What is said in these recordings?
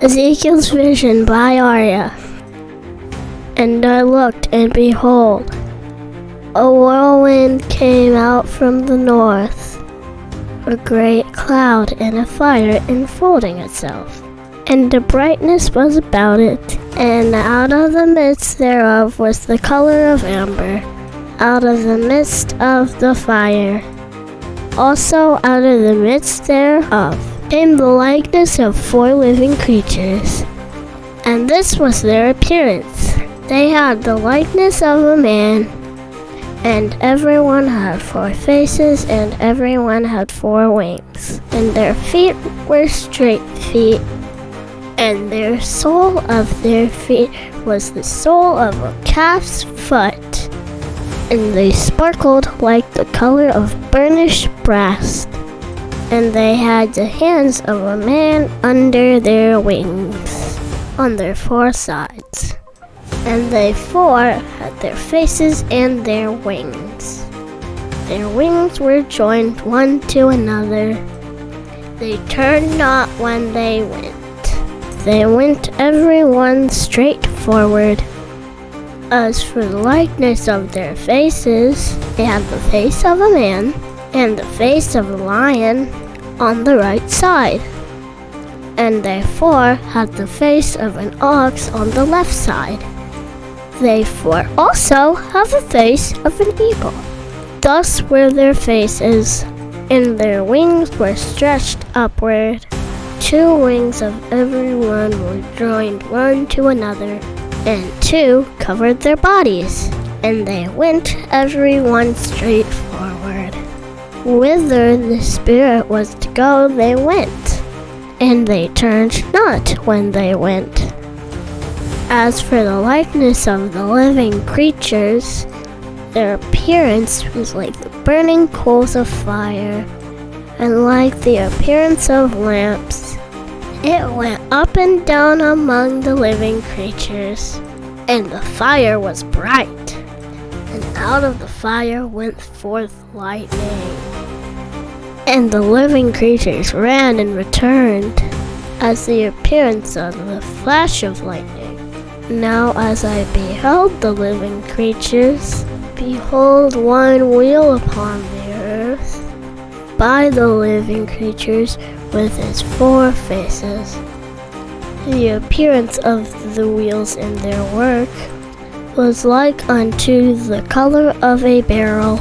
Ezekiel's vision by Arya. And I looked, and behold, a whirlwind came out from the north, a great cloud and a fire enfolding itself. And the brightness was about it, and out of the midst thereof was the color of amber, out of the midst of the fire. Also out of the midst thereof came the likeness of 4 living creatures. And this was their appearance. They had the likeness of a man, and everyone had 4 faces, and everyone had 4 wings. And their feet were straight feet, and their sole of their feet was the sole of a calf's foot. And they sparkled like the color of burnished brass. And they had the hands of a man under their wings, on their 4 sides. And they 4 had their faces and their wings. Their wings were joined one to another. They turned not when they went. They went every one straight forward. As for the likeness of their faces, they had the face of a man and the face of a lion on the right side. And they 4 had the face of an ox on the left side. They 4 also have the face of an eagle. Thus were their faces, and their wings were stretched upward. 2 wings of every one were joined one to another, and 2 covered their bodies. And they went every one straight forward. Whither the Spirit was to go, they went, and they turned not when they went. As for the likeness of the living creatures, their appearance was like the burning coals of fire, and like the appearance of lamps. It went up and down among the living creatures, and the fire was bright, and out of the fire went forth lightning. And the living creatures ran and returned, as the appearance of the flash of lightning. Now as I beheld the living creatures, behold, one wheel upon the earth, by the living creatures with its 4 faces. The appearance of the wheels in their work was like unto the color of a beryl,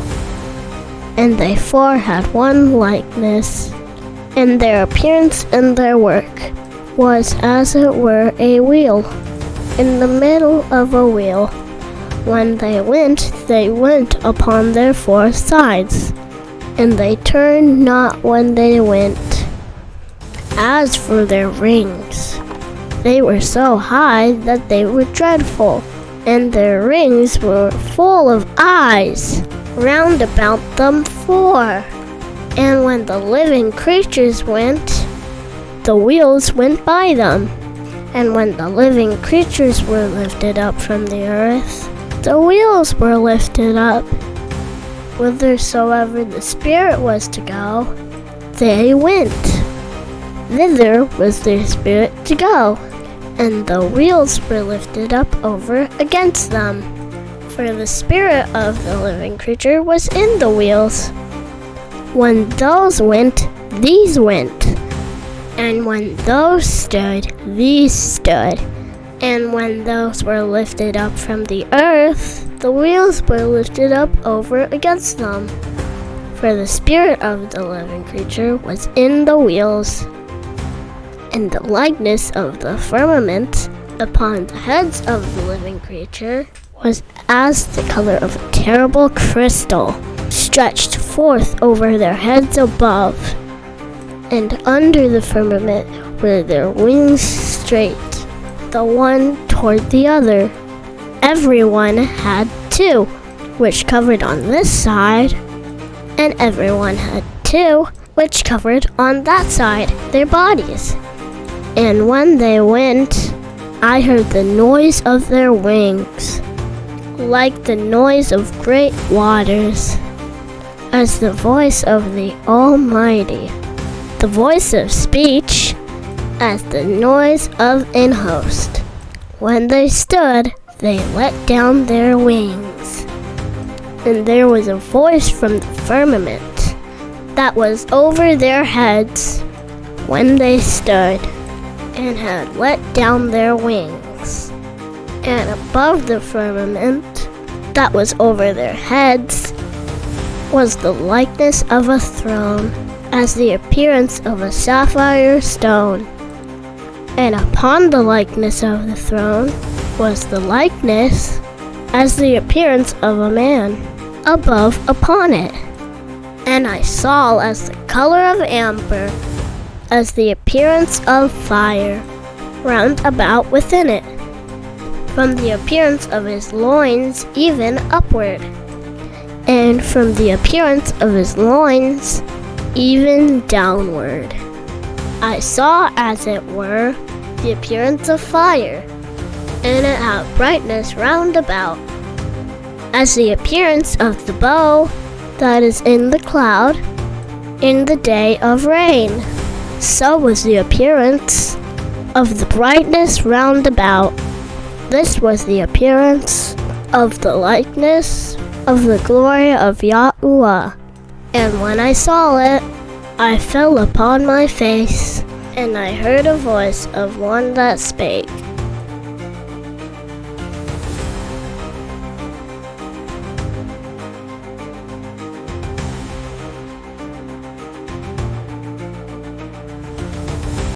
and they 4 had one likeness, and their appearance and their work was as it were a wheel, in the middle of a wheel. When they went upon their 4 sides, and they turned not when they went. As for their rings, they were so high that they were dreadful, and their rings were full of eyes, round about them 4. And when the living creatures went, the wheels went by them. And when the living creatures were lifted up from the earth, the wheels were lifted up. Whithersoever the Spirit was to go, they went. Thither was their spirit to go, and the wheels were lifted up over against them. For the spirit of the living creature was in the wheels. When those went, these went. And when those stood, these stood. And when those were lifted up from the earth, the wheels were lifted up over against them. For the spirit of the living creature was in the wheels. And the likeness of the firmament upon the heads of the living creature was as the color of a terrible crystal, stretched forth over their heads above. And under the firmament were their wings straight, the one toward the other. Every one had 2, which covered on this side, and every one had 2, which covered on that side, their bodies. And when they went, I heard the noise of their wings, like the noise of great waters, as the voice of the Almighty, the voice of speech, as the noise of an host. When they stood, they let down their wings. And there was a voice from the firmament that was over their heads when they stood and had let down their wings. And above the firmament that was over their heads was the likeness of a throne, as the appearance of a sapphire stone. And upon the likeness of the throne was the likeness as the appearance of a man above upon it. And I saw as the color of amber, as the appearance of fire, round about within it, from the appearance of his loins even upward, and from the appearance of his loins even downward. I saw, as it were, the appearance of fire, and it had brightness round about, as the appearance of the bow that is in the cloud in the day of rain. So was the appearance of the brightness round about. This was the appearance of the likeness of the glory of Yahuah. And when I saw it, I fell upon my face, and I heard a voice of one that spake,